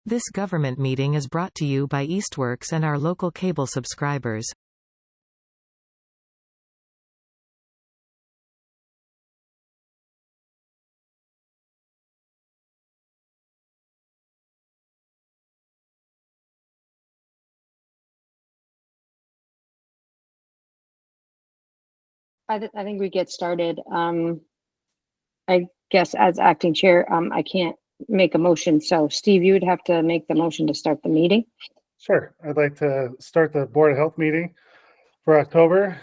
This government meeting is brought to you by Eastworks and our local cable subscribers. I think we get started. I guess as acting chair, I can't make a motion. So Steve, you would have to make the motion to start the meeting. Sure. I'd like to start the Board of Health meeting for October,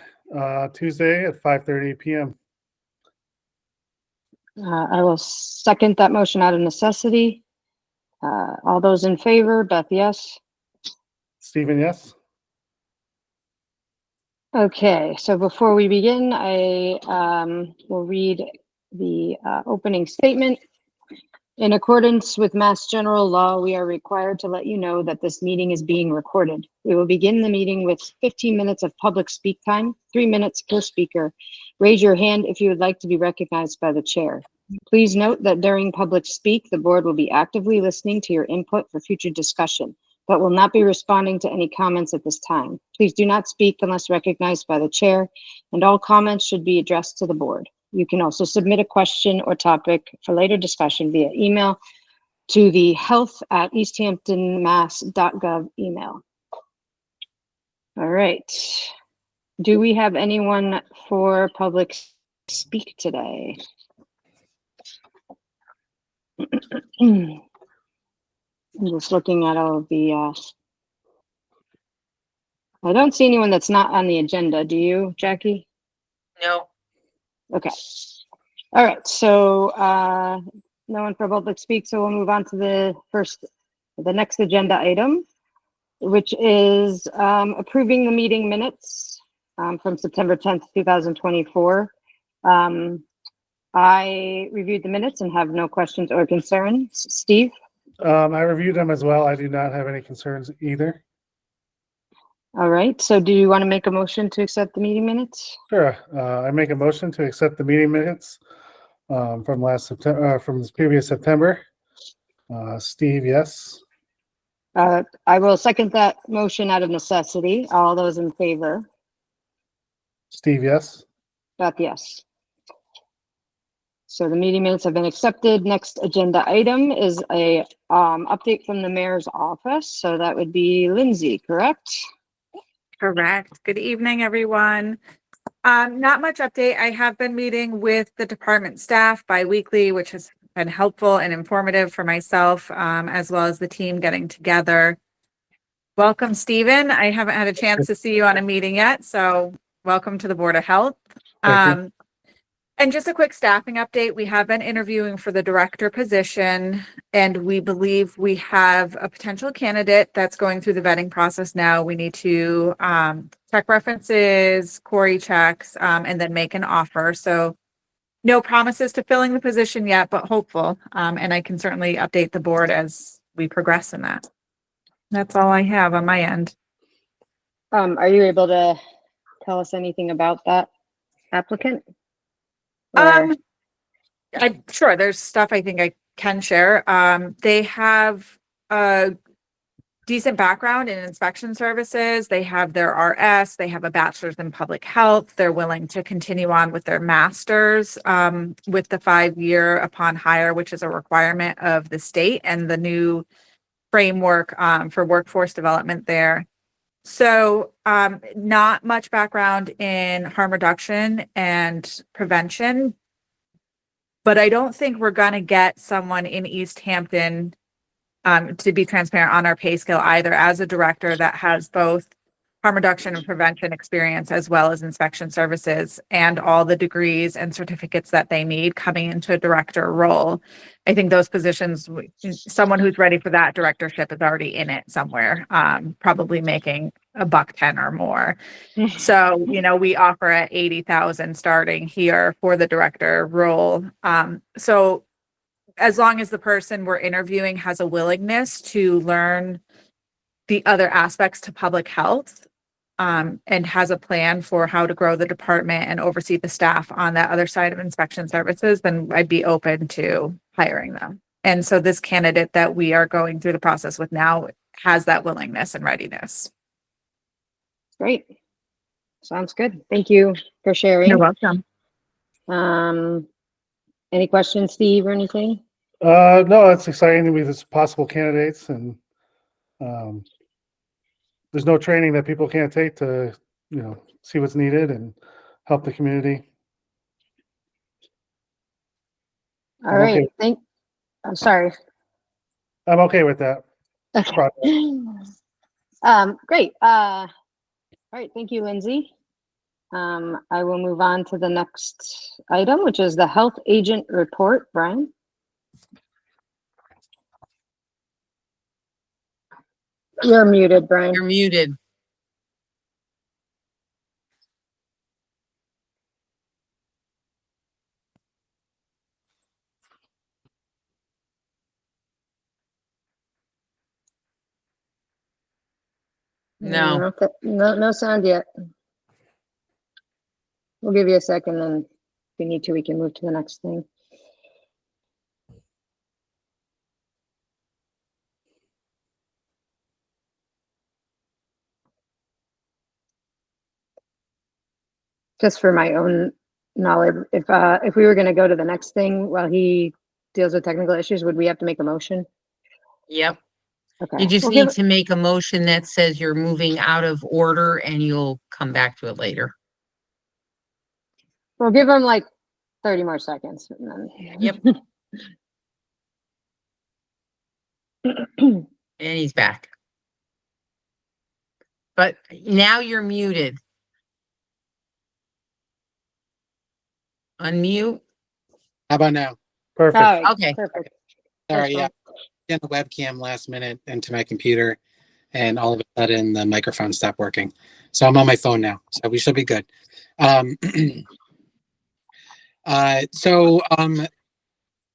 Tuesday at 5:30 p.m. I will second that motion out of necessity. All those in favor, Beth, yes. Stephen, yes? Okay, so before we begin, I will read the opening statement. In accordance with Mass General Law, we are required to let you know that this meeting is being recorded. We will begin the meeting with 15 minutes of public speak time, 3 minutes per speaker. Raise your hand if you would like to be recognized by the chair. Please note that during public speak, the board will be actively listening to your input for future discussion, but will not be responding to any comments at this time. Please do not speak unless recognized by the chair, and all comments should be addressed to the board. You can also submit a question or topic for later discussion via email to the health@easthamptonmass.gov email. All right. Do we have anyone for public speak today? I'm just looking at all of the, I don't see anyone that's not on the agenda. Do you, Jackie? No. Okay. All right. So no one for public speak. So we'll move on to the next agenda item, which is approving the meeting minutes from September 10th, 2024. I reviewed the minutes and have no questions or concerns. Steve? I reviewed them as well. I do not have any concerns either. All right. So do you want to make a motion to accept the meeting minutes? Sure. I make a motion to accept the meeting minutes from last September, from this previous September. Steve, yes. I will second that motion out of necessity. All those in favor? Steve, yes. Beth, yes. So the meeting minutes have been accepted. Next agenda item is a update from the mayor's office. So that would be Lindsay, correct? Correct. Good evening, everyone. Not much update. I have been meeting with the department staff bi-weekly, which has been helpful and informative for myself, as well as the team getting together. Welcome, Stephen. I haven't had a chance to see you on a meeting yet, so welcome to the Board of Health. And just a quick staffing update. We have been interviewing for the director position, and we believe we have a potential candidate that's going through the vetting process now. We need to check references, query checks, and then make an offer. So no promises to filling the position yet, but hopeful. And I can certainly update the board as we progress in that. That's all I have on my end. Are you able to tell us anything about that applicant? Sure. There's stuff I think I can share. They have a decent background in inspection services. They have their RS. They have a bachelor's in public health. They're willing to continue on with their master's with the 5-year upon hire, which is a requirement of the state and the new framework for workforce development there. So not much background in harm reduction and prevention, but I don't think we're going to get someone in Easthampton to be transparent on our pay scale either, as a director that has both harm reduction and prevention experience as well as inspection services and all the degrees and certificates that they need coming into a director role. I think those positions, someone who's ready for that directorship is already in it somewhere, probably making $110 or more. So, you know, we offer at 80,000 starting here for the director role. So as long as the person we're interviewing has a willingness to learn the other aspects to public health, and has a plan for how to grow the department and oversee the staff on that other side of inspection services, then I'd be open to hiring them. And so this candidate that we are going through the process with now has that willingness and readiness. Great. Sounds good. Thank you for sharing. You're welcome. Any questions, Steve, or anything? No, it's exciting with this possible candidates, and there's no training that people can't take to, see what's needed and help the community. All I'm right. okay. I'm sorry. I'm okay with that. Okay. Great. All right. Thank you, Lindsay. I will move on to the next item, which is the health agent report. Brian? You're muted, Brian. You're muted. No. No sound yet. We'll give you a second, and if we need to, we can move to the next thing. Just for my own knowledge, if we were going to go to the next thing while he deals with technical issues, would we have to make a motion? Yep. Okay. You just We'll need to make a motion that says you're moving out of order and you'll come back to it later. We'll give him like 30 more seconds. And then... Yep. And he's back. But now you're muted. Unmute. How about now? Perfect. All right, Okay. perfect. Sorry, yeah. Get the webcam last minute into my computer, and all of a sudden the microphone stopped working. So I'm on my phone now, so we should be good. I'm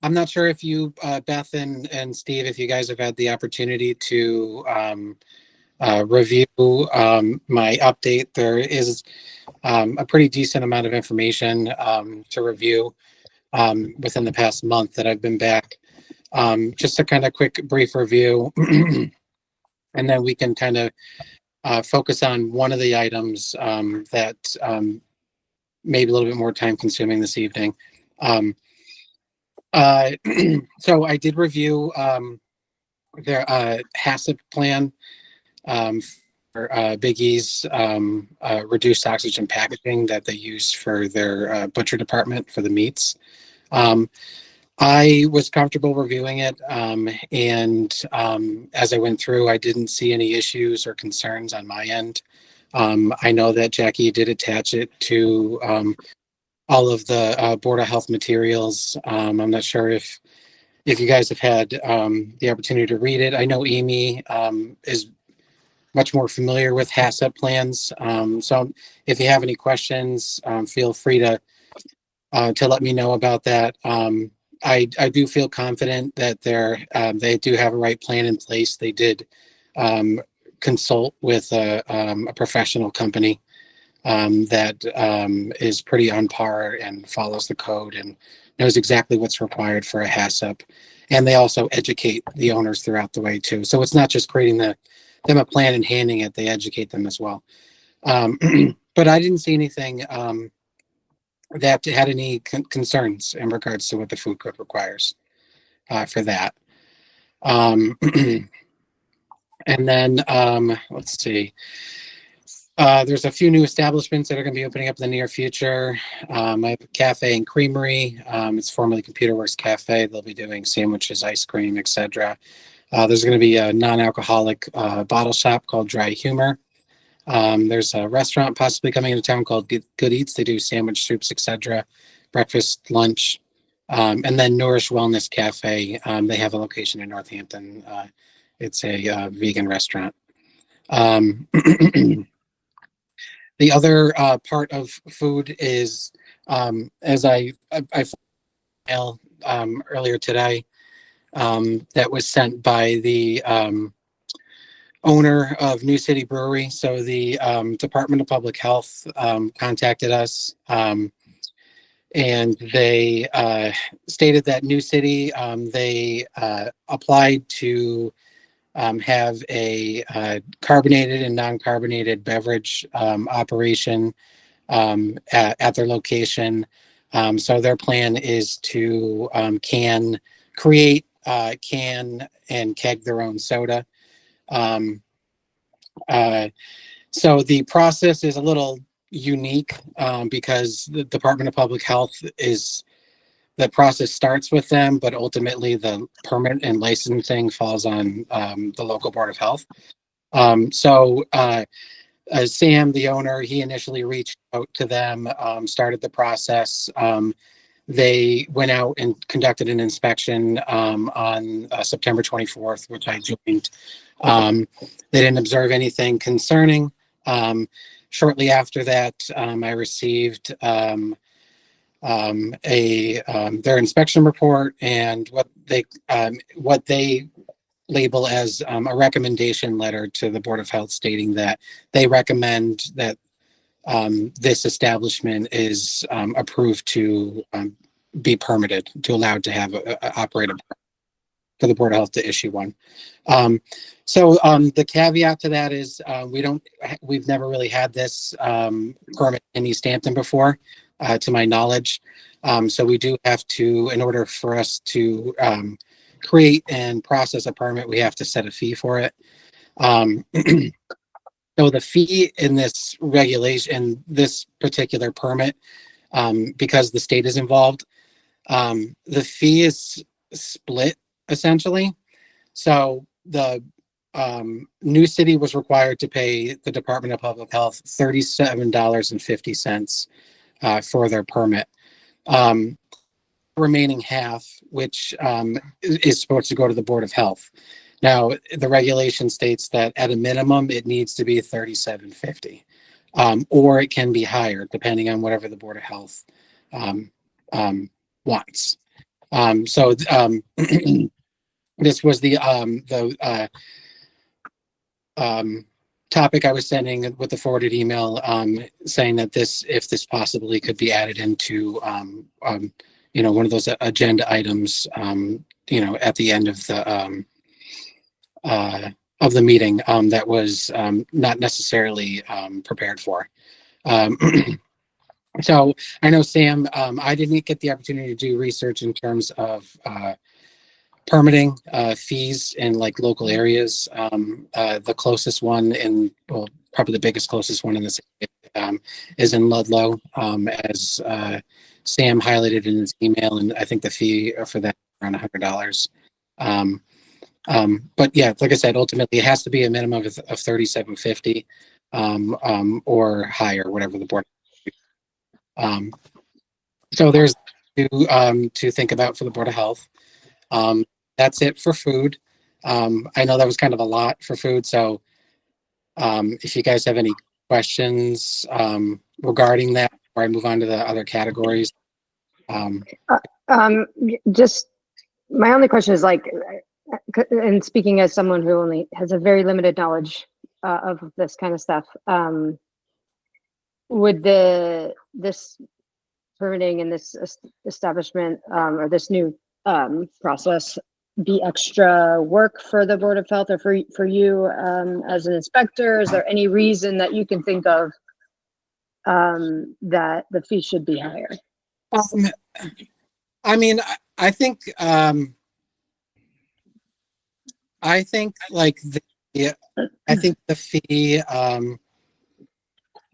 not sure if you, Beth and Steve, if you guys have had the opportunity to review my update. There is a pretty decent amount of information to review within the past month that I've been back. Just a kind of quick brief review, and then we can kind of focus on one of the items that may be a little bit more time consuming this evening. So I did review their HACCP plan for Big E's reduced oxygen packaging that they use for their butcher department for the meats. I was comfortable reviewing it, and as I went through, I didn't see any issues or concerns on my end. I know that Jackie did attach it to all of the Board of Health materials. I'm not sure if you guys have had the opportunity to read it. I know Amy is much more familiar with HACCP plans. So if you have any questions, feel free to let me know about that. I do feel confident that they do have a right plan in place. They did consult with a professional company that is pretty on par and follows the code and knows exactly what's required for a HACCP. And they also educate the owners throughout the way too. So it's not just creating them a plan and handing it, they educate them as well. But I didn't see anything that had any concerns in regards to what the food code requires for that. And then let's see. There's a few new establishments that are going to be opening up in the near future. I have a cafe and creamery. It's formerly Computer Works Cafe. They'll be doing sandwiches, ice cream, etc. There's going to be a non-alcoholic bottle shop called Dry Humor. There's a restaurant possibly coming into town called Good Eats. They do sandwich, soups, etc., breakfast, lunch. And then Nourish Wellness Cafe. They have a location in Northampton. It's a vegan restaurant. The other part of food is, as I mail earlier today, that was sent by the owner of New City Brewery. So the Department of Public Health contacted us and they stated that New City, they applied to have a carbonated and non-carbonated beverage operation at their location. So their plan is to create, can, and keg their own soda. So the process is a little unique because the Department of Public Health the process starts with them, but ultimately the permit and licensing falls on the local Board of Health. Sam, the owner, he initially reached out to them, started the process. They went out and conducted an inspection on September 24th, which I joined. They didn't observe anything concerning. Shortly after that, I received their inspection report and what they label as a recommendation letter to the Board of Health, stating that they recommend that this establishment is approved to be permitted, to allowed to have operate for the Board of Health to issue one. The caveat to that is we've never really had this permit in Easthampton before, to my knowledge. So we do have to, in order for us to create and process a permit, we have to set a fee for it. So the fee in this regulation, this particular permit, because the state is involved, the fee is split essentially. So the New City was required to pay the Department of Public Health $37.50 for their permit. Remaining half, which is supposed to go to the Board of Health. Now, the regulation states that at a minimum, it needs to be $37.50, or it can be higher depending on whatever the Board of Health wants. This was the topic I was sending with the forwarded email, saying that if this possibly could be added into one of those agenda items, at the end of the meeting, that was not necessarily prepared for. So I know, Sam, I didn't get the opportunity to do research in terms of permitting fees in like local areas. The closest one probably the closest one in the city is in Ludlow, as Sam highlighted in his email, and I think the fee for that is around $100. But yeah, like I said, ultimately it has to be a minimum of $37.50 or higher, whatever the board. So there's to think about for the Board of Health. That's it for food. I know that was kind of a lot for food, so if you guys have any questions regarding that before I move on to the other categories. Just my only question is, like, and speaking as someone who only has a very limited knowledge of this kind of stuff, would this permitting and this establishment or this new process be extra work for the Board of Health or for you as an inspector? Is there any reason that you can think of that the fee should be higher? I mean, I think like I think the fee, I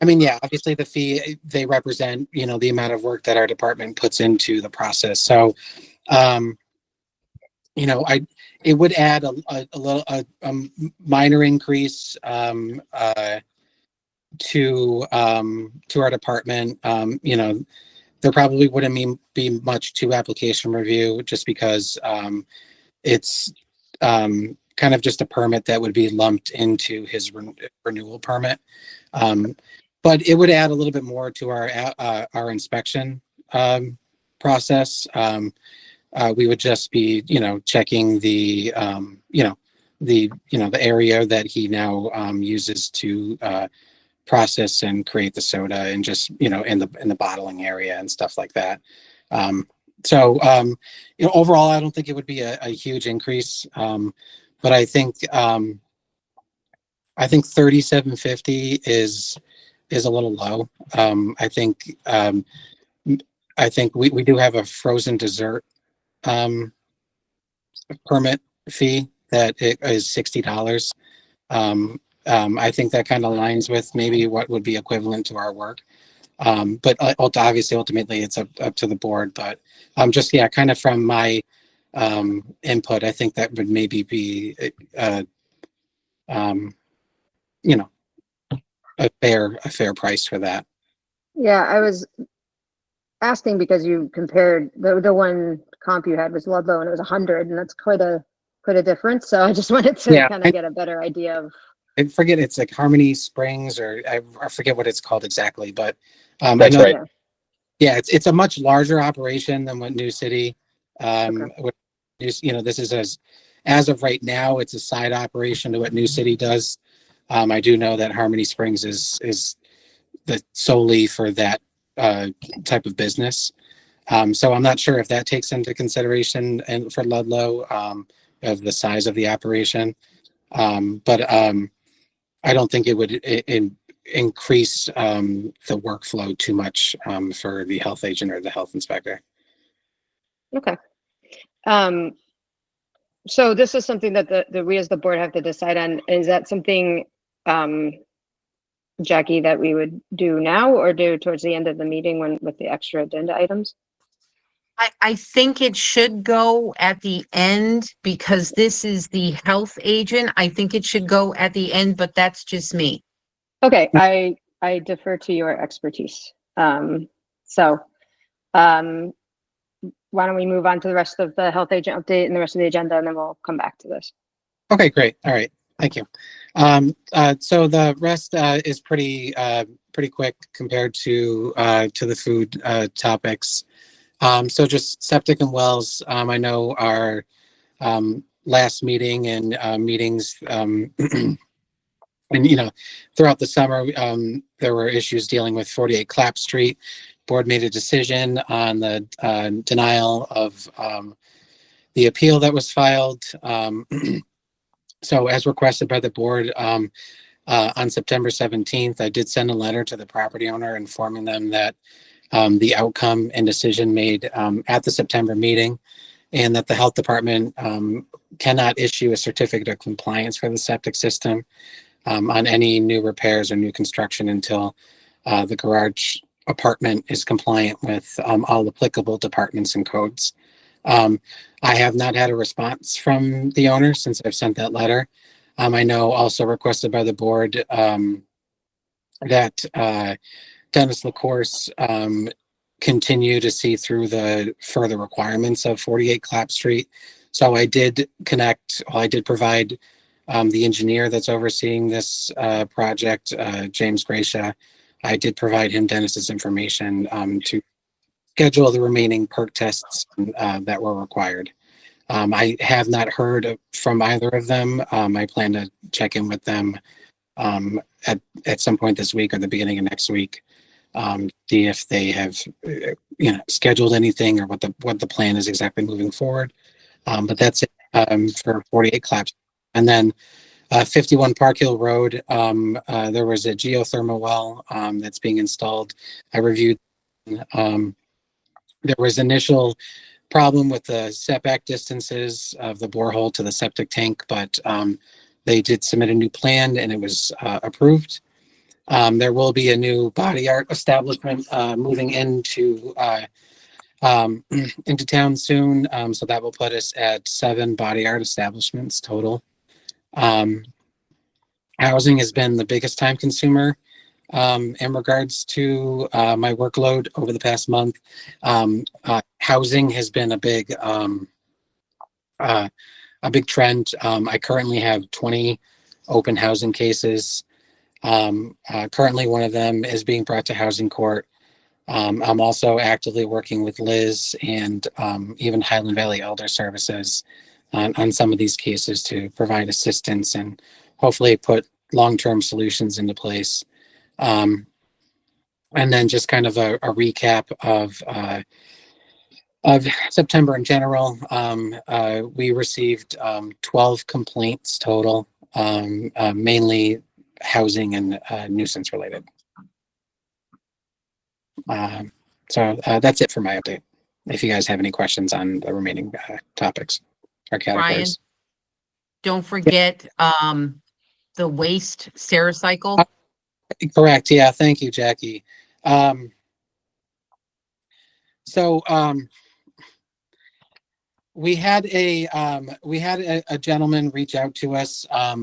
mean, yeah, obviously the fee, they represent, the amount of work that our department puts into the process. So, it would add a little, a minor increase to our department. There probably wouldn't be much to application review, just because it's kind of just a permit that would be lumped into his renewal permit. But it would add a little bit more to our inspection process. We would just be, checking the area that he now uses to process and create the soda and just, in the bottling area and stuff like that. Overall, I don't think it would be a huge increase. But I think 3750 is a little low. I think we do have a frozen dessert permit fee that it is $60. I think that kind of aligns with maybe what would be equivalent to our work. But obviously, ultimately, it's up to the board. But kind of from my input, I think that would maybe be a fair price for that. Yeah, I was asking because you compared the one comp you had was Ludlow and it was 100, and that's quite a difference. So I just wanted to kind of get a better idea of. I forget, it's like Harmony Springs, or I forget what it's called exactly, but That's I know, right. Yeah, it's a much larger operation than what New City. Okay. This is as of right now, it's a side operation to what New City does. I do know that Harmony Springs is solely for that type of business. So I'm not sure if that takes into consideration and for Ludlow of the size of the operation. But I don't think it would increase the workflow too much for the health agent or the health inspector. Okay. So this is something that we as the board have to decide on. Is that something, Jackie, that we would do now or do towards the end of the meeting with the extra agenda items? I think it should go at the end because this is the health agent. I think it should go at the end, but that's just me. Okay, I defer to your expertise. Why don't we move on to the rest of the health agent update and the rest of the agenda, and then we'll come back to this. Okay, great. All right. Thank you. So the rest is pretty quick compared to the food topics. So just septic and wells. I know our last meeting and meetings, and throughout the summer, there were issues dealing with 48 Clapp Street. Board made a decision on the denial of the appeal that was filed. So as requested by the board, on September 17th, I did send a letter to the property owner informing them that the outcome and decision made at the September meeting, and that the health department cannot issue a certificate of compliance for the septic system on any new repairs or new construction until the garage apartment is compliant with all applicable departments and codes. I have not had a response from the owner since I've sent that letter. I know also requested by the board that Dennis LaCourse continue to see through the further requirements of 48 Clapp Street. So I did provide the engineer that's overseeing this project, James Gracia. I did provide him Dennis's information to schedule the remaining perk tests that were required. I have not heard from either of them. I plan to check in with them at some point this week or the beginning of next week. See if they have scheduled anything or what the plan is exactly moving forward. But that's it for 48 Clapp. And then 51 Park Hill Road, there was a geothermal well that's being installed. I reviewed. There was initial problem with the setback distances of the borehole to the septic tank, but they did submit a new plan and it was approved. There will be a new body art establishment moving into town soon. So that will put us at 7 body art establishments total. Housing has been the biggest time consumer in regards to my workload over the past month. Housing has been a big trend. I currently have 20 open housing cases. Currently one of them is being brought to housing court. I'm also actively working with Liz and even Highland Valley Elder Services on some of these cases to provide assistance and hopefully put long-term solutions into place. And then just kind of a recap of September in general. We received 12 complaints total, mainly housing and nuisance related. So that's it for my update. If you guys have any questions on the remaining topics or categories. Don't forget the waste Stericycle. Correct. Yeah. Thank you, Jackie. So we had a gentleman reach out to us a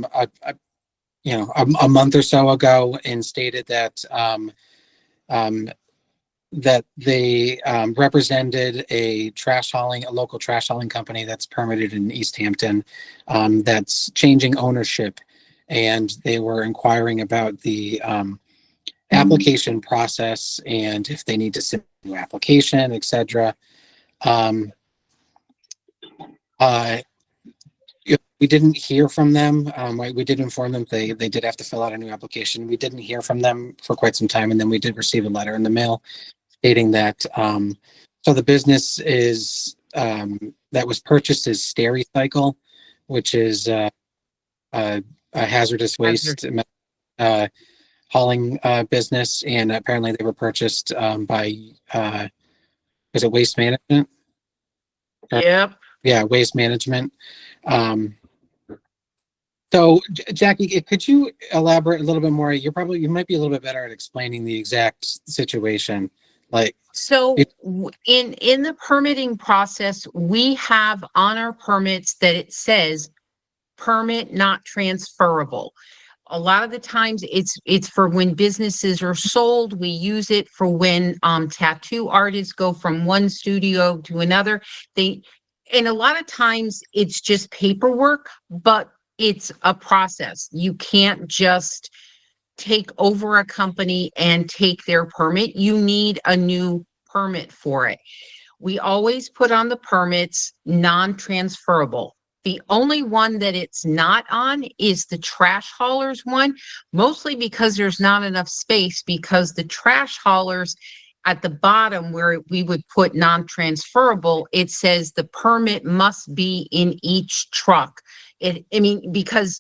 month or so ago and stated that that they represented a local trash hauling company that's permitted in Easthampton, that's changing ownership, and they were inquiring about the application process and if they need to submit a new application, etc. We didn't hear from them. We did inform them they did have to fill out a new application. We didn't hear from them for quite some time, and then we did receive a letter in the mail stating that so the business is that was purchased is Stericycle, which is a hazardous waste hauling business, and apparently they were purchased by was it Waste Management? Yep. Yeah, Waste Management. So Jackie, could you elaborate a little bit more? You might be a little bit better at explaining the exact situation. So in the permitting process, we have on our permits that it says permit not transferable. A lot of the times it's for when businesses are sold. We use it for when tattoo artists go from one studio to another. And a lot of times it's just paperwork, but it's a process. You can't just take over a company and take their permit. You need a new permit for it. We always put on the permits non-transferable. The only one that it's not on is the trash haulers one, mostly because there's not enough space, because the trash haulers at the bottom where we would put non-transferable, it says the permit must be in each truck. Because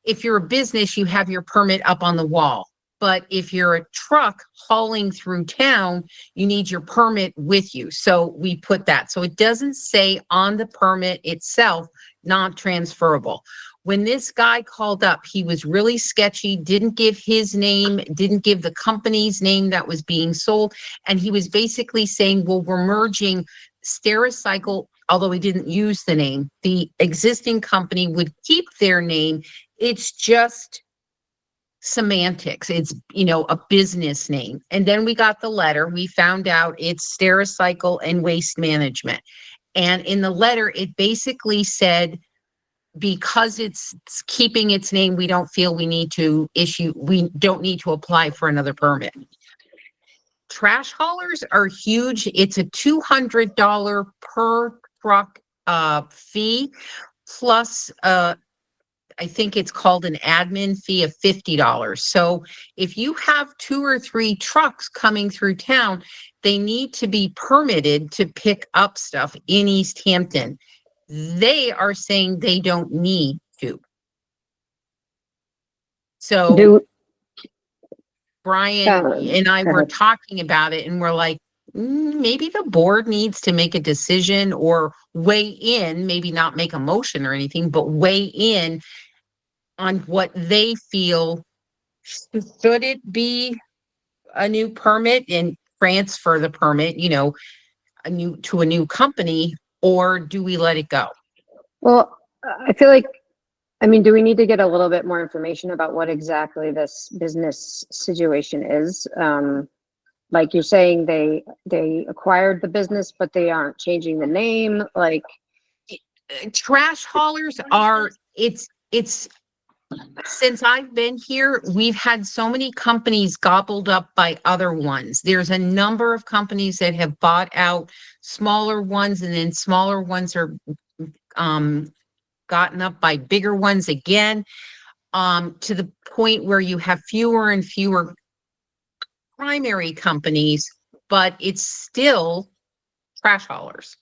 if you're a business, you have your permit up on the wall. But if you're a truck hauling through town, you need your permit with you. So we put that. So it doesn't say on the permit itself, not transferable. When this guy called up, he was really sketchy, didn't give his name, didn't give the company's name that was being sold. And he was basically saying, well, we're merging Stericycle, although he didn't use the name. The existing company would keep their name. It's just semantics. It's, a business name. And then we got the letter. We found out it's Stericycle and Waste Management. And in the letter, it basically said, because it's keeping its name, we don't feel we don't need to apply for another permit. Trash haulers are huge. It's a $200 per truck fee, plus I think it's called an admin fee of $50. So if you have 2 or 3 trucks coming through town, they need to be permitted to pick up stuff in Easthampton. They are saying they don't need to. So Brian and I were talking about it, and we're like, maybe the board needs to make a decision or weigh in, maybe not make a motion or anything, but weigh in on what they feel. Should it be a new permit and transfer the permit, to a new company, or do we let it go? Well, I feel like, do we need to get a little bit more information about what exactly this business situation is? Like you're saying, they acquired the business, but they aren't changing the name. Like, trash haulers are, it's since I've been here, we've had so many companies gobbled up by other ones. There's a number of companies that have bought out smaller ones, and then smaller ones are gotten up by bigger ones again, to the point where you have fewer and fewer primary companies, but it's still trash haulers.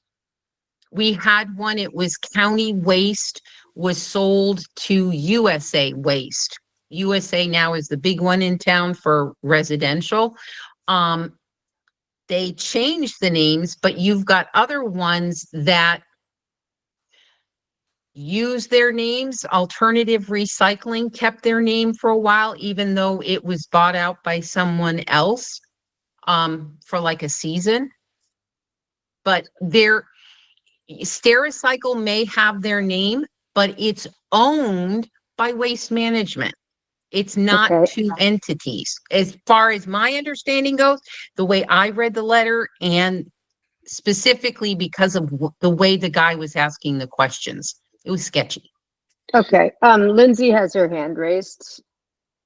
We had one, it was County Waste, was sold to USA Waste. USA now is the big one in town for residential. They changed the names, but you've got other ones that use their names. Alternative Recycling kept their name for a while, even though it was bought out by someone else for like a season. But Stericycle may have their name, but it's owned by Waste Management. It's not Okay. two entities. As far as my understanding goes, the way I read the letter, and specifically because of the way the guy was asking the questions, it was sketchy. Okay, Lindsay has her hand raised.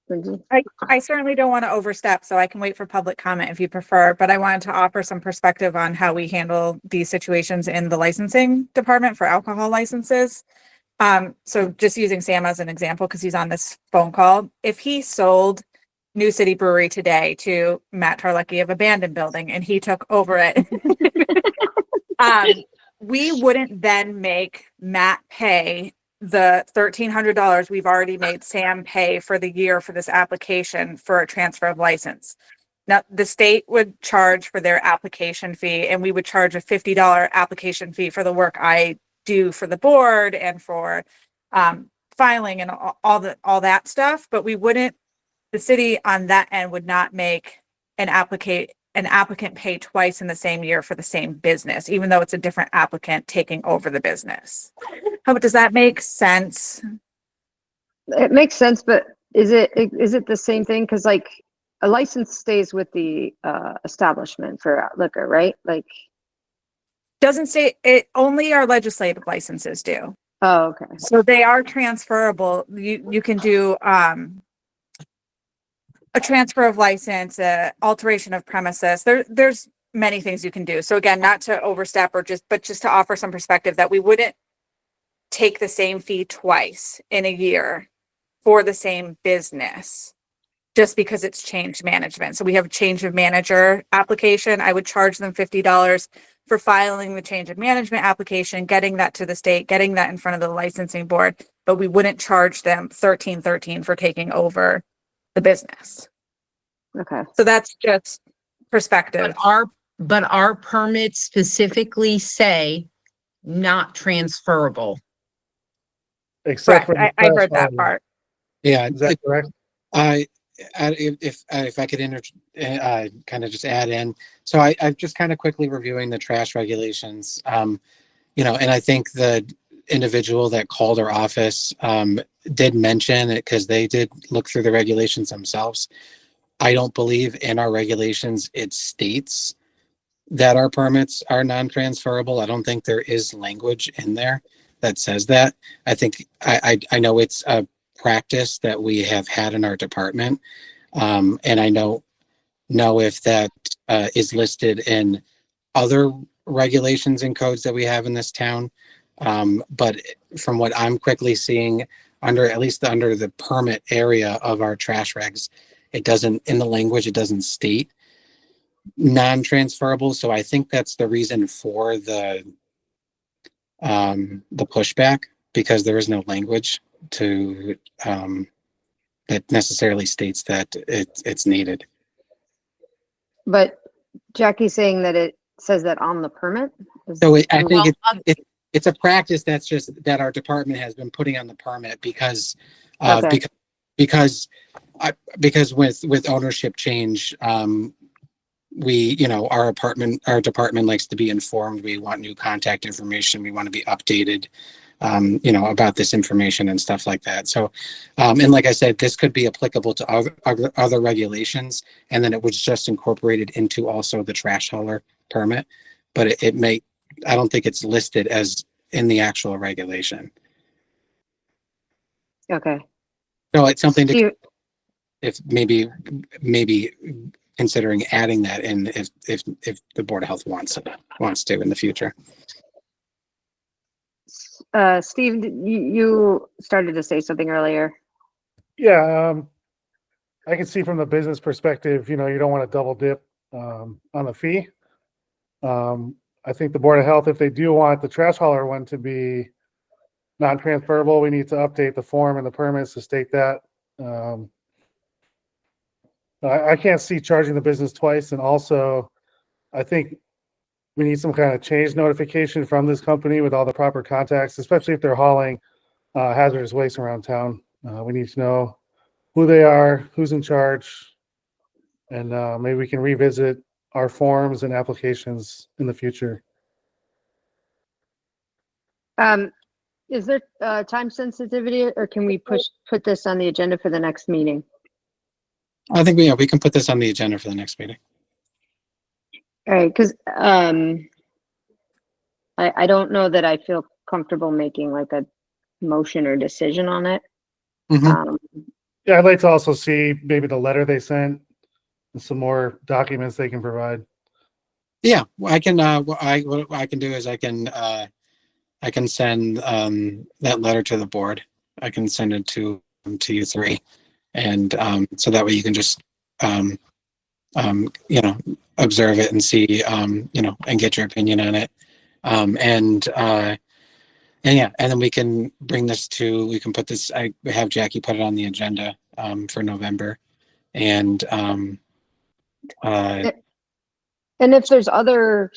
Lindsay? I certainly don't want to overstep, so I can wait for public comment if you prefer, but I wanted to offer some perspective on how we handle these situations in the licensing department for alcohol licenses. So just using Sam as an example, because he's on this phone call, if he sold New City Brewery today to Matt Tarlecki of Abandoned Building and he took over it, we wouldn't then make Matt pay the $1,300 we've already made Sam pay for the year for this application for a transfer of license. Now, the state would charge for their application fee, and we would charge a $50 application fee for the work I do for the board and for filing and all that stuff. But we wouldn't, the city on that end would not make an applicant pay twice in the same year for the same business, even though it's a different applicant taking over the business. Does that make sense? It makes sense, but is it the same thing? Because like a license stays with the establishment for liquor, right? Like, Doesn't say it, only our legislative licenses do. oh, okay. So they are transferable. You can do a transfer of license, alteration of premises. There's many things you can do. So again, not to overstep but just to offer some perspective that we wouldn't take the same fee twice in a year for the same business just because it's changed management. So we have a change of manager application. I would charge them $50 for filing the change of management application, getting that to the state, getting that in front of the licensing board, but we wouldn't charge them $1,313 for taking over the business. Okay. So that's just perspective. But our permits specifically say not transferable. Except Correct. for I heard that part. Yeah, Is that correct? if I could kind of just add in, so I've just kind of quickly reviewing the trash regulations, and I think the individual that called our office did mention it because they did look through the regulations themselves. I don't believe in our regulations it states that our permits are non-transferable. I don't think there is language in there that says that. I think I know it's a practice that we have had in our department, and I know if that is listed in other regulations and codes that we have in this town, but from what I'm quickly seeing, at least under the permit area of our trash regs, it doesn't, in the language, it doesn't state non-transferable. So I think that's the reason for the pushback, because there is no language to that necessarily states that it's needed. But Jackie's saying that it says that on the permit. So I think it's a practice that's just that our department has been putting on the permit because Okay. because with ownership change, our department likes to be informed. We want new contact information. We want to be updated, about this information and stuff like that. So, and like I said, this could be applicable to other regulations, and then it was just incorporated into also the trash hauler permit, but I don't think it's listed as in the actual regulation. Okay. So it's something Steve, if maybe considering adding that in if the Board of Health wants to in the future. Steve, you started to say something earlier. Yeah. I can see from the business perspective, you don't want to double dip on the fee. I think the Board of Health, if they do want the trash hauler one to be non-transferable, we need to update the form and the permits to state that. I can't see charging the business twice, and also I think we need some kind of change notification from this company with all the proper contacts, especially if they're hauling hazardous waste around town. We need to know who they are, who's in charge, and maybe we can revisit our forms and applications in the future. Is there time sensitivity, or can we put this on the agenda for the next meeting? I think we can put this on the agenda for the next meeting. All right, because I don't know that I feel comfortable making like a motion or decision on it. Mhm. Yeah, I'd like to also see maybe the letter they sent and some more documents they can provide. Yeah, I can. What I can do is I can send that letter to the board. I can send it to you three, and so that way you can just observe it and see and get your opinion on it, and yeah, and then we can bring this to. We can put this. I have Jackie put it on the agenda for November, and And if there's other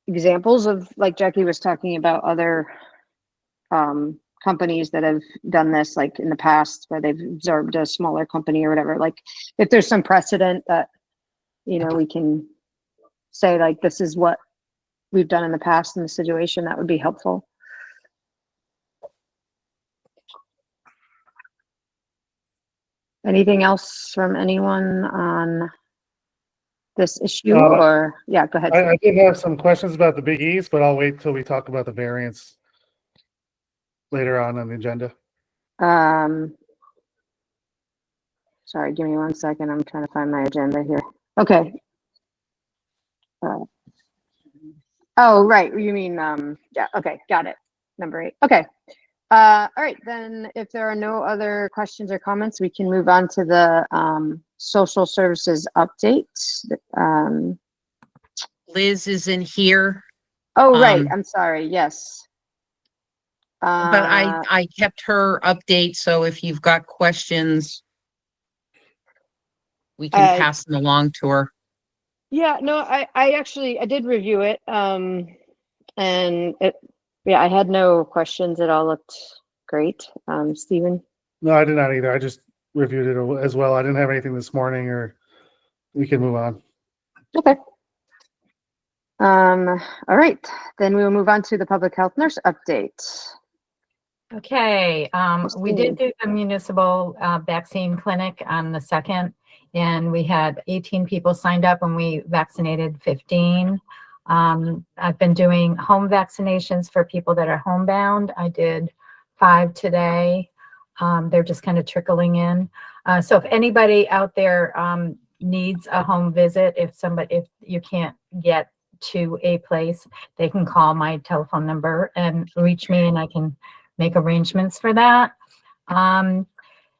examples of, like Jackie was talking about, other companies that have done this, like in the past, where they've absorbed a smaller company or whatever, like if there's some precedent that, we can say, like, this is what we've done in the past in the situation, that would be helpful. Anything else from anyone on this issue? Or yeah, go ahead. I did have some questions about the Big E's, but I'll wait till we talk about the variance later on the agenda. Sorry, give me 1 second. I'm trying to find my agenda here. Okay. Oh, right. You mean, yeah, okay, got it. Number 8. Okay. All right, then if there are no other questions or comments, we can move on to the social services update. Liz is in here, Oh, right. I'm sorry. Yes. but I kept her update, so if you've got questions, we can pass them along to her. Yeah, no, I actually, I did review it. And yeah, I had no questions. It all looked great. Stephen? No, I did not either. I just reviewed it as well. I didn't have anything this morning, or we can move on. Okay. All right, then we will move on to the public health nurse update. Okay, we did do the municipal vaccine clinic on the 2nd, and we had 18 people signed up and we vaccinated 15. I've been doing home vaccinations for people that are homebound. I did 5 today. They're just kind of trickling in. So if anybody out there needs a home visit, if you can't get to a place, they can call my telephone number and reach me, and I can make arrangements for that.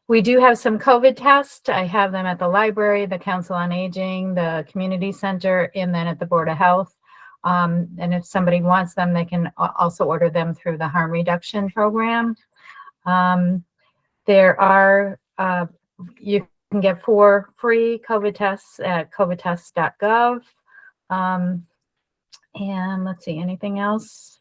We do have some COVID tests. I have them at the library, the Council on Aging, the community center, and then at the Board of Health. And if somebody wants them, they can also order them through the harm reduction program. There are, you can get 4 free COVID tests at covidtests.gov. And let's see, anything else?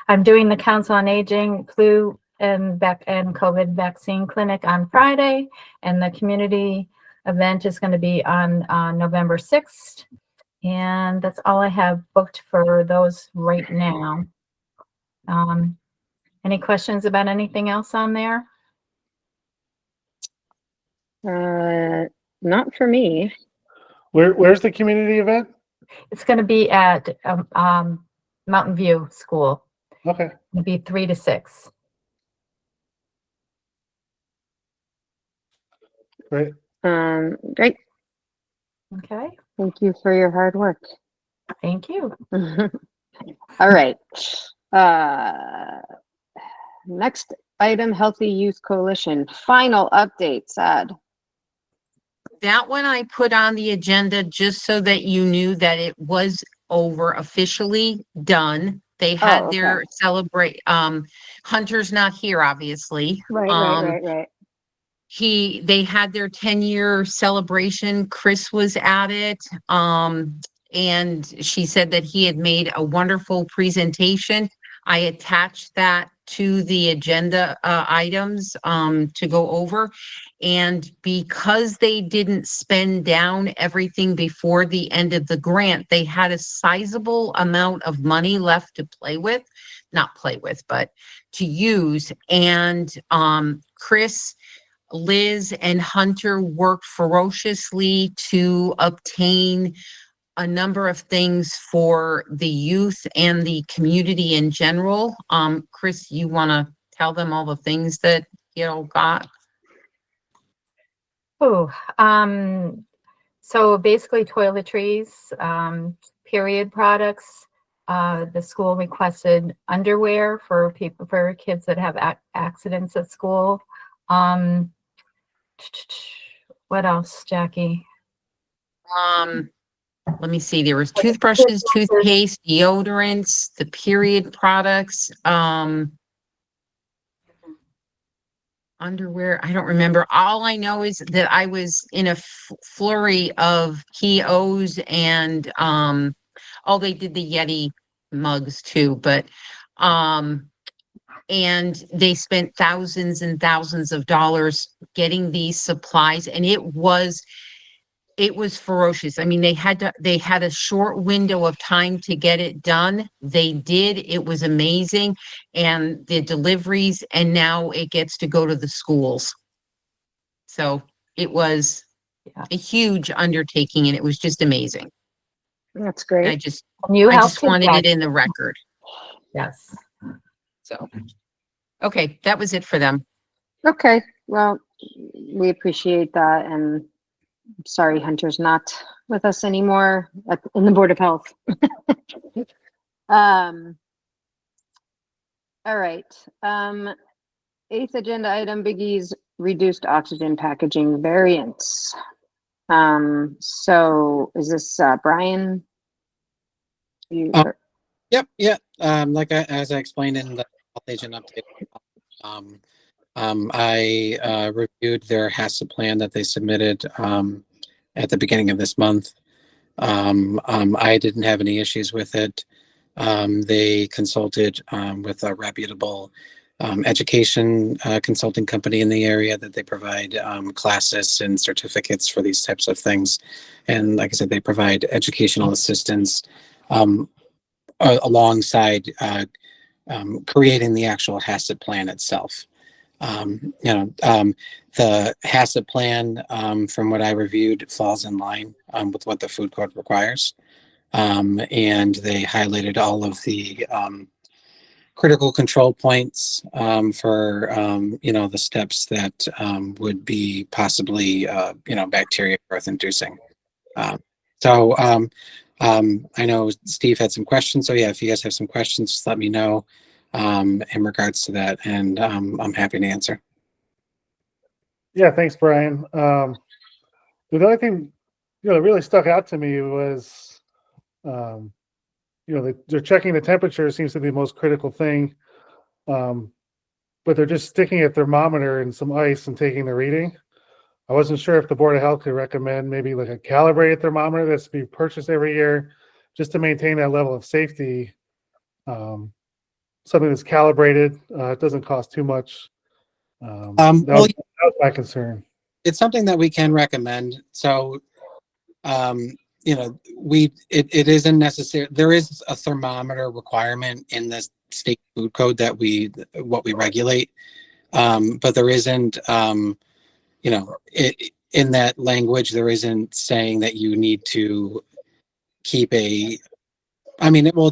I'm doing the Council on Aging flu and COVID vaccine clinic on Friday, and the community event is going to be on November 6th. And that's all I have booked for those right now. Any questions about anything else on there? Not for me. Where's the community event? It's going to be at Mountain View School. Okay. It'll be 3 to 6. Great. Great. Okay. Thank you for your hard work. Thank you. All right. Next item, Healthy Youth Coalition. Final update, Sad. that one I put on the agenda just so that you knew that it was over, officially done. They had Oh, their okay. celebrate, Hunter's not here, obviously. Right. They had their 10-year celebration. Chris was at it. And she said that he had made a wonderful presentation. I attached that to the agenda items to go over. And because they didn't spend down everything before the end of the grant, they had a sizable amount of money left to play with, not play with, but to use. And Chris, Liz, and Hunter worked ferociously to obtain a number of things for the youth and the community in general. Chris, you want to tell them all the things that got? Oh, so basically toiletries, period products. The school requested underwear for kids that have accidents at school. What else, Jackie? Let me see. There was toothbrushes, toothpaste, deodorants, the period products, underwear. I don't remember. All I know is that I was in a flurry of POs and, oh, they did the Yeti mugs too, but, and they spent thousands and thousands of dollars getting these supplies, and it was ferocious. I mean, they had a short window of time to get it done. They did. It was amazing. And the deliveries, and now it gets to go to the schools. So it was a huge undertaking, and it was just amazing. That's great. I just helped wanted it in the record. Yes. So, okay, that was it for them. Okay, well, we appreciate that, and sorry Hunter's not with us anymore in the Board of Health. All right. 8th agenda item, Biggie's reduced oxygen packaging variants. So is this Brian? Yep. Yeah. As I explained in the health agent update, I reviewed their HACCP plan that they submitted at the beginning of this month. I didn't have any issues with it. They consulted with a reputable education consulting company in the area that they provide classes and certificates for these types of things. And like I said, they provide educational assistance alongside creating the actual HACCP plan itself. The HACCP plan, from what I reviewed, falls in line with what the food code requires. And they highlighted all of the critical control points for, the steps that would be possibly, bacteria growth inducing. I know Steve had some questions. So yeah, if you guys have some questions, just let me know in regards to that, and I'm happy to answer. Yeah, thanks, Brian. The only thing that really stuck out to me was, they're checking the temperature seems to be the most critical thing, but they're just sticking a thermometer in some ice and taking the reading. I wasn't sure if the Board of Health could recommend maybe like a calibrated thermometer that's to be purchased every year, just to maintain that level of safety. Something that's calibrated, it doesn't cost too much. That was my concern. It's something that we can recommend. So, it isn't necessary. There is a thermometer requirement in the state food code that what we regulate, but there isn't, in that language, there isn't saying that you need to keep it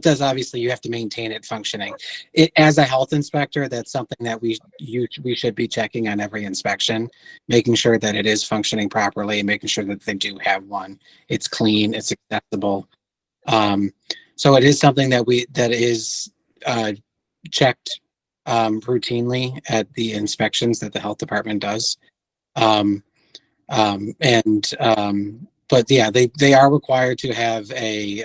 does, obviously you have to maintain it functioning. As a health inspector, that's something that we should be checking on every inspection, making sure that it is functioning properly, making sure that they do have one. It's clean, it's accessible. So it is something that is checked routinely at the inspections that the health department does. But yeah, they are required to have a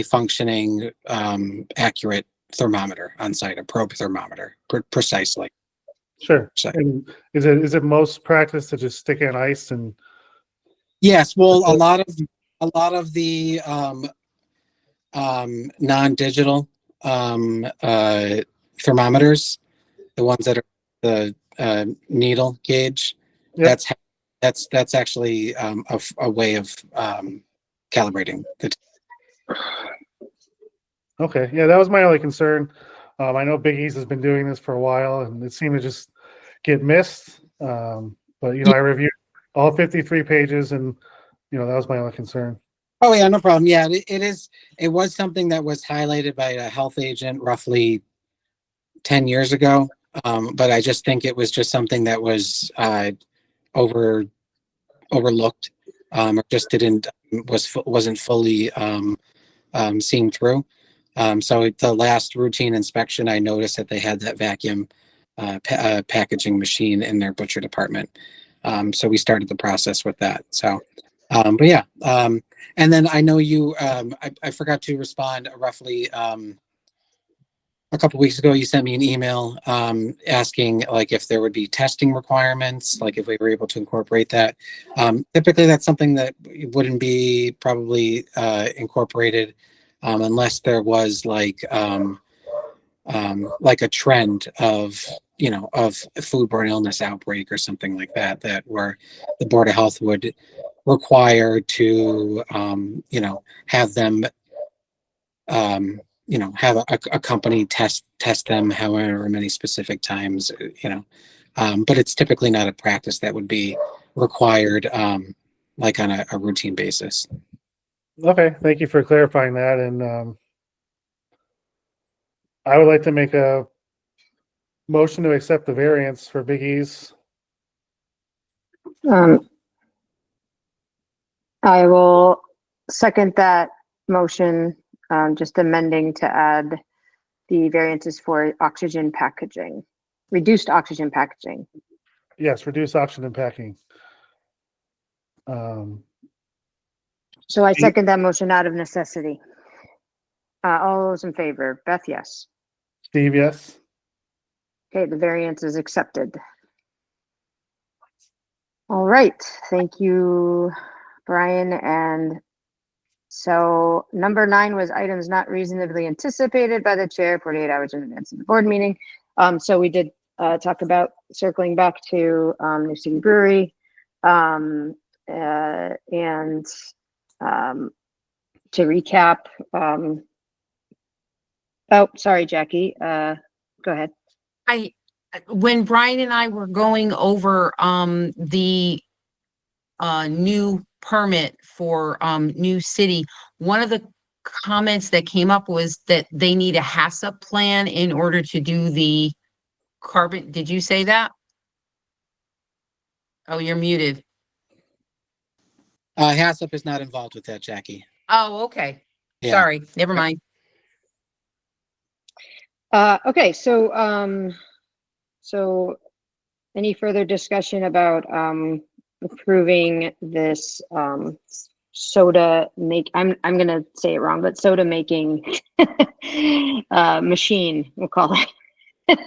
functioning, accurate thermometer on site, a probe thermometer, precisely. Sure. So, And is it most practice to just stick in ice and yes, well, a lot of the non-digital thermometers, the ones that are the needle gauge, Yep. that's actually a way of calibrating the. Okay, yeah, that was my only concern. I know Big East has been doing this for a while, and it seemed to just get missed. But Yeah. I reviewed all 53 pages, and that was my only concern. Oh yeah, no problem. Yeah, it is. It was something that was highlighted by a health agent roughly 10 years ago. But I just think it was just something that was overlooked, or just wasn't fully seen through. So the last routine inspection, I noticed that they had that vacuum packaging machine in their butcher department. So we started the process with that. So, but yeah. And then I know you, I forgot to respond roughly a couple weeks ago. You sent me an email asking like if there would be testing requirements, like if we were able to incorporate that. Typically, that's something that wouldn't be probably incorporated unless there was like a trend of of foodborne illness outbreak or something like that, where the Board of Health would require to have them have a company test them however many specific times, but it's typically not a practice that would be required like on a routine basis. Okay, thank you for clarifying that. And I would like to make a motion to accept the variance for Big E's. I will second that motion, just amending to add the variances for oxygen packaging, reduced oxygen packaging. Yes, reduce oxygen packing. So I second that motion out of necessity. All those in favor, Beth, yes. Steve, yes. Okay, the variance is accepted. All right, thank you, Brian. And so number 9 was items not reasonably anticipated by the chair 48 hours in advance of the board meeting. So we did talk about circling back to New City Brewery, and to recap, oh, sorry, Jackie, go ahead. When Brian and I were going over the new permit for New City, one of the comments that came up was that they need a HACCP plan in order to do the carbon. Did you say that? Oh, you're muted. HACCP is not involved with that, Jackie. Oh, okay. Yeah. Sorry, never mind. Okay, so any further discussion about approving this soda make, I'm gonna say it wrong, but soda making machine, we'll call it.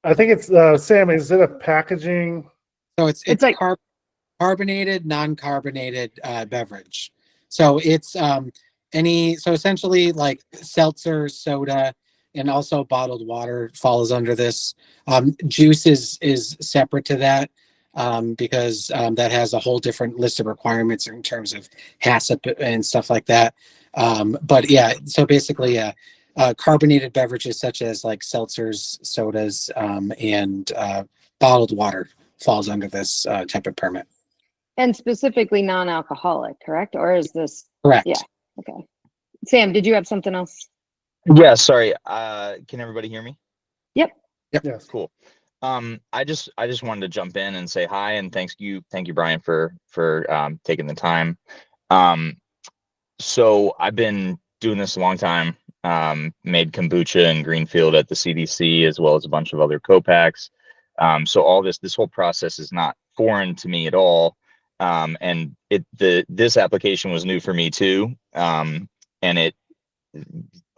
I think it's Sam, is it a packaging? So it's like carbonated, non-carbonated beverage. So it's so essentially like seltzer, soda, and also bottled water falls under this. Juice is separate to that, because that has a whole different list of requirements in terms of HACCP and stuff like that. But yeah, so basically carbonated beverages such as like seltzers, sodas, and bottled water falls under this type of permit. And specifically non-alcoholic, correct? Or is this? Correct. Yeah, okay. Sam, did you have something else? Yeah, sorry. Can everybody hear me? Yep. Yes. Cool. I just wanted to jump in and say hi and thank you, Brian, for taking the time. So I've been doing this a long time. Made kombucha in Greenfield at the CDC, as well as a bunch of other co-packs. So all this whole process is not foreign to me at all. And this application was new for me too. And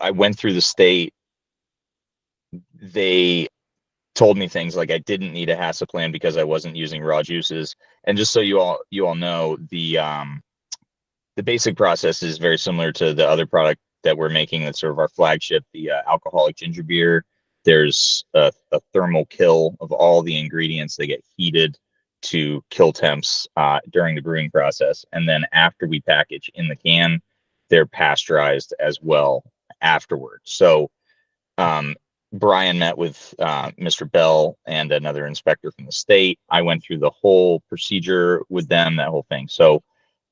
I went through the state. They told me things like I didn't need a HACCP plan because I wasn't using raw juices. And just so you all know, the basic process is very similar to the other product that we're making. That's sort of our flagship, the alcoholic ginger beer. There's a thermal kill of all the ingredients. They get heated to kill temps during the brewing process. And then after we package in the can, they're pasteurized as well afterwards. So Brian met with Mr. Bell and another inspector from the state. I went through the whole procedure with them, that whole thing. So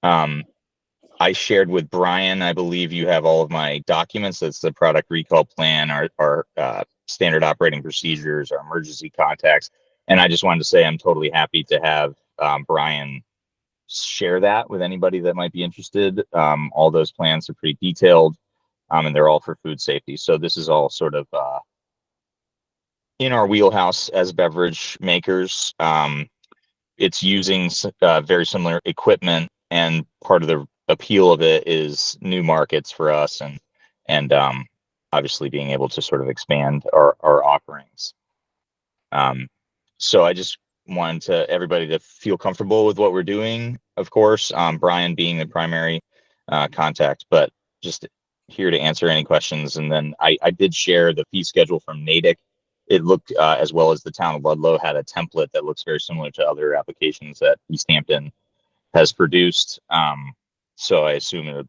I shared with Brian, I believe you have all of my documents. That's the product recall plan, our standard operating procedures, our emergency contacts. And I just wanted to say I'm totally happy to have Brian share that with anybody that might be interested. All those plans are pretty detailed, and they're all for food safety. So this is all sort of in our wheelhouse as beverage makers. It's using very similar equipment, and part of the appeal of it is new markets for us, and obviously being able to sort of expand our offerings. So I just wanted everybody to feel comfortable with what we're doing. Of course, Brian being the primary contact, but just here to answer any questions. And then I did share the fee schedule from Natick. It looked, as well as the town of Ludlow, had a template that looks very similar to other applications that Easthampton has produced. So I assume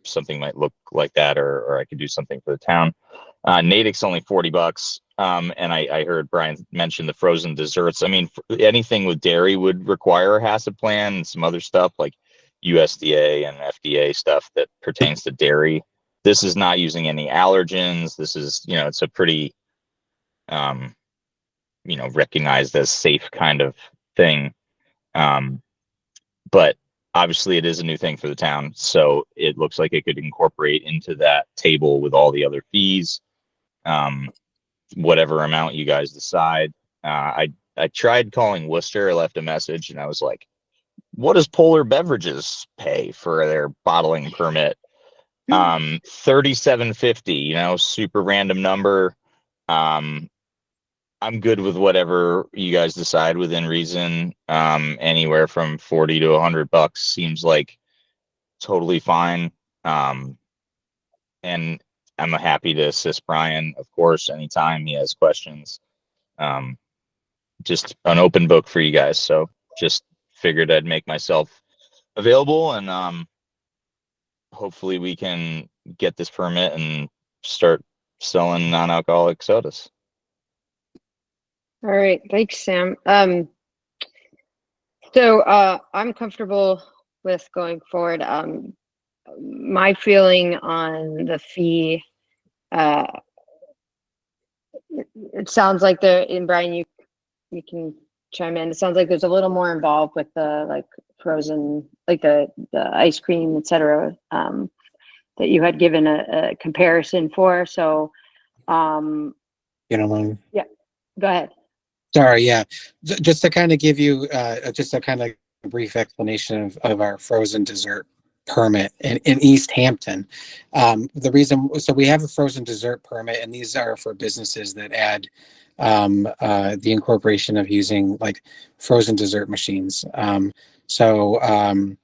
something might look like that, or I could do something for the town. Natick's only $40. And I heard Brian mention the frozen desserts. I mean, anything with dairy would require a HACCP plan and some other stuff like USDA and FDA stuff that pertains to dairy. This is not using any allergens. This is, it's a pretty, recognized as safe kind of thing. But obviously it is a new thing for the town. So it looks like it could incorporate into that table with all the other fees. Whatever amount you guys decide. I tried calling Worcester. I left a message and I was like, what does Polar Beverages pay for their bottling permit? $37.50, super random number. I'm good with whatever you guys decide within reason. Anywhere from $40 to $100 seems like totally fine. And I'm happy to assist Brian, of course, anytime he has questions. Just an open book for you guys. So just figured I'd make myself available, and hopefully we can get this permit and start selling non-alcoholic sodas. All right, thanks, Sam. So I'm comfortable with going forward. My feeling on the fee, it sounds like and Brian, you can chime in. It sounds like there's a little more involved with the frozen, like the ice cream, etc. That you had given a comparison for. So, You know, yeah, go ahead. sorry, yeah. Just to kind of give you just a kind of brief explanation of our frozen dessert permit in Easthampton. The reason, so we have a frozen dessert permit, and these are for businesses that add the incorporation of using like frozen dessert machines. So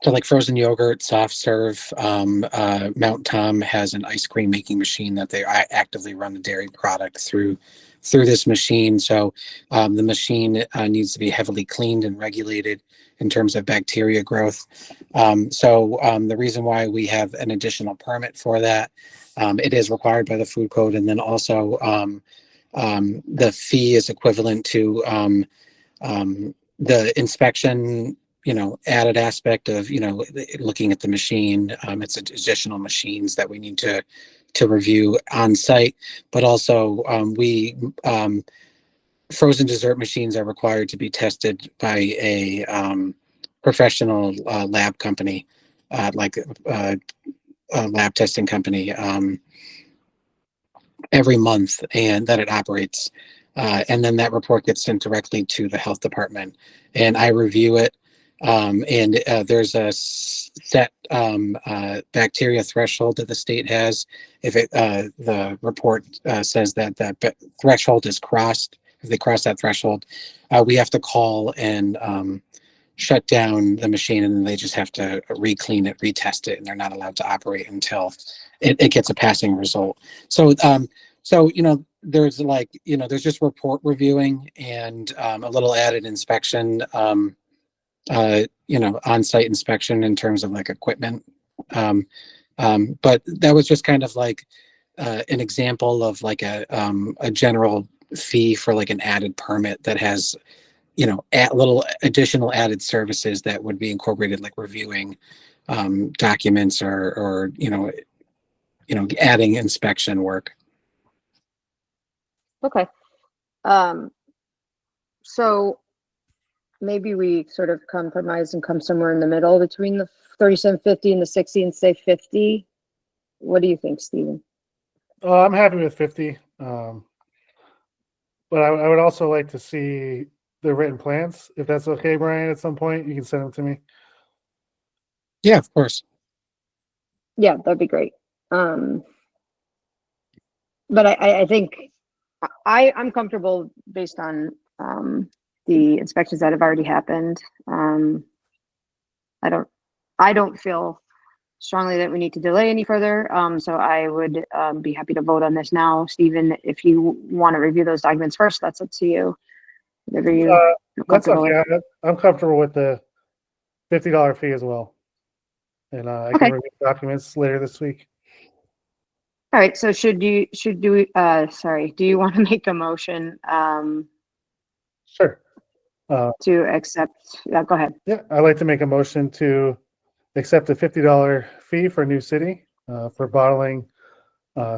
like frozen yogurt, soft serve, Mount Tom has an ice cream making machine that they actively run the dairy product through this machine. So the machine needs to be heavily cleaned and regulated in terms of bacteria growth. So the reason why we have an additional permit for that, it is required by the food code. And then also the fee is equivalent to the inspection, added aspect of, looking at the machine. It's additional machines that we need to review on site, but also frozen dessert machines are required to be tested by a professional lab company, like a lab testing company. every month and that it operates. And then that report gets sent directly to the health department and I review it. And there's a set bacteria threshold that the state has. If the report says that that threshold is crossed, if they cross that threshold, we have to call and shut down the machine, and then they just have to re-clean it, retest it, and they're not allowed to operate until it gets a passing result. So, there's there's just report reviewing and a little added inspection, on-site inspection in terms of like equipment. But that was just kind of like an example of like a general fee for like an added permit that has little additional added services that would be incorporated, like reviewing documents or adding inspection work. Okay. So maybe we sort of compromise and come somewhere in the middle between the 37.50 and the 60 and say 50. What do you think, Stephen? I'm happy with 50. But I would also like to see the written plans, if that's okay, Brian. At some point, you can send them to me. Yeah, of course. Yeah, that'd be great. But I think I'm comfortable based on the inspections that have already happened. I don't feel strongly that we need to delay any further. So I would be happy to vote on this now. Stephen, if you want to review those documents first, that's up to you. Whatever you feel That's comfortable with. okay. I'm comfortable with the $50 fee as well. And I Okay. can review documents later this week. All right. So do you want to make a motion Sure. to accept? Yeah, go ahead. Yeah, I'd like to make a motion to accept a $50 fee for New City for bottling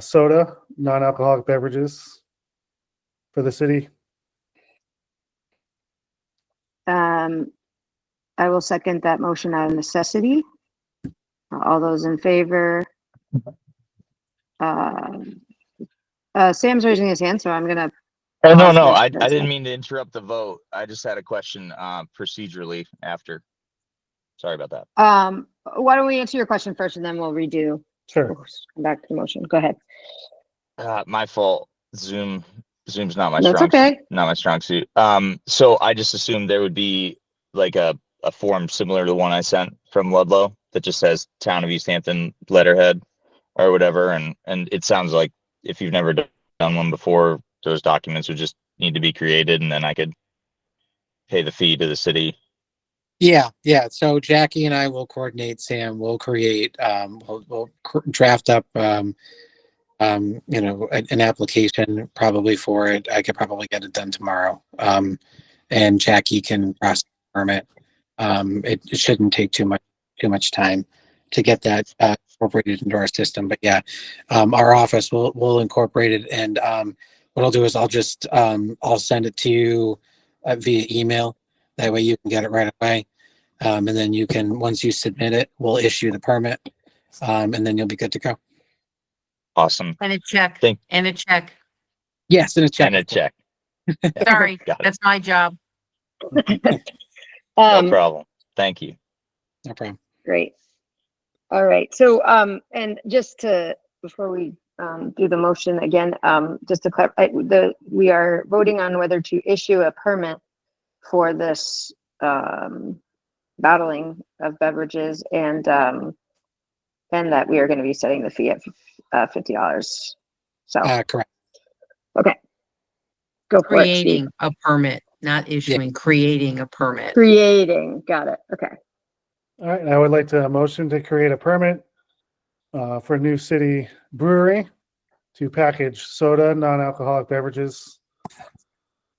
soda, non-alcoholic beverages for the city. I will second that motion out of necessity. All those in favor? Sam's raising his hand, so I'm gonna. Oh, no, pause I this. didn't mean to interrupt the vote. I just had a question procedurally after. Sorry about that. Why don't we answer your question first, and then we'll redo. Sure. We'll come back to the motion. Go ahead. My fault. Zoom's not my That's strong okay. suit. Not my strong suit. So I just assumed there would be like a form similar to the one I sent from Ludlow that just says Town of Easthampton letterhead or whatever. And it sounds like if you've never done one before, those documents would just need to be created, and then I could pay the fee to the city. Yeah. So Jackie and I will coordinate. Sam will create. We'll draft up. An application probably for it. I could probably get it done tomorrow. And Jackie can process the permit. It shouldn't take too much time to get that incorporated into our system. But yeah, our office will incorporate it. And what I'll do is I'll send it to you via email. That way you can get it right away. And then you can, once you submit it, we'll issue the permit. And then you'll be good to go. Awesome. And a check, Thank- and a check. Yes, and a check. And a check. Sorry, Got it. that's my job. No problem. Thank you. No problem. Great. All right. So, and just before we do the motion again, just to clarify, we are voting on whether to issue a permit for this bottling of beverages, and that we are going to be setting the fee at $50. So, Correct. okay. Go for it, Steve. Creating a permit, not issuing, creating a permit. Creating. Got it. Okay. All right. And I would like to motion to create a permit for New City Brewery to package soda, non-alcoholic beverages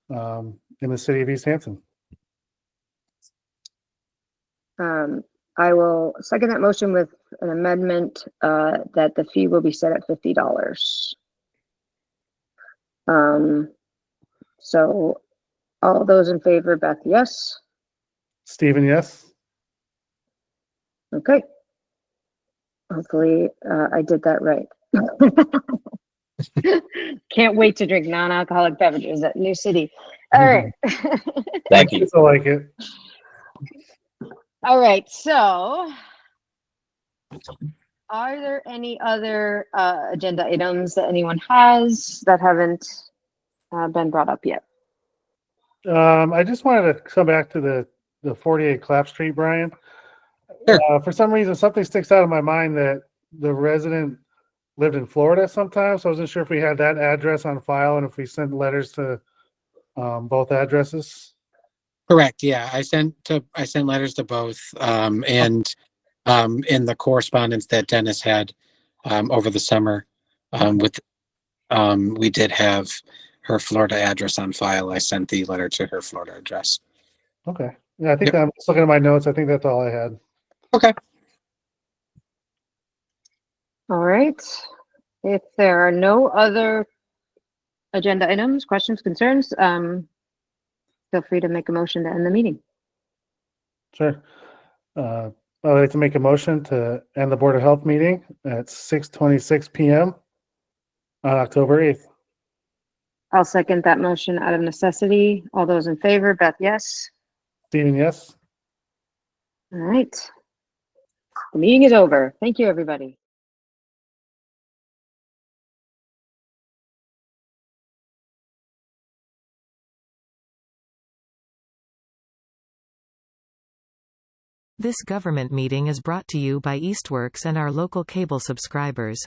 in the city of Easthampton. I will second that motion with an amendment that the fee will be set at $50. So all those in favor, Beth, yes. Stephen, yes. Okay. Hopefully I did that right. Can't wait to drink non-alcoholic beverages at New City. All right. Thank I you. still like it. All right, so are there any other agenda items that anyone has that haven't been brought up yet? I just wanted to come back to the 48 Clap Street, Brian. Sure. For some reason, something sticks out of my mind that the resident lived in Florida sometimes. So I wasn't sure if we had that address on file and if we sent letters to both addresses. Correct. Yeah, I sent letters to both, and in the correspondence that Dennis had over the summer, we did have her Florida address on file. I sent the letter to her Florida address. Okay. Yeah, I think Yep. I'm just looking at my notes. I think that's all I had. Okay. All right. If there are no other agenda items, questions, concerns, feel free to make a motion to end the meeting. Sure. I'd like to make a motion to end the Board of Health meeting at 6:26 p.m. on October 8th. I'll second that motion out of necessity. All those in favor, Beth, yes. Steven, yes? All right. The meeting is over. Thank you, everybody. This government meeting is brought to you by Eastworks and our local cable subscribers.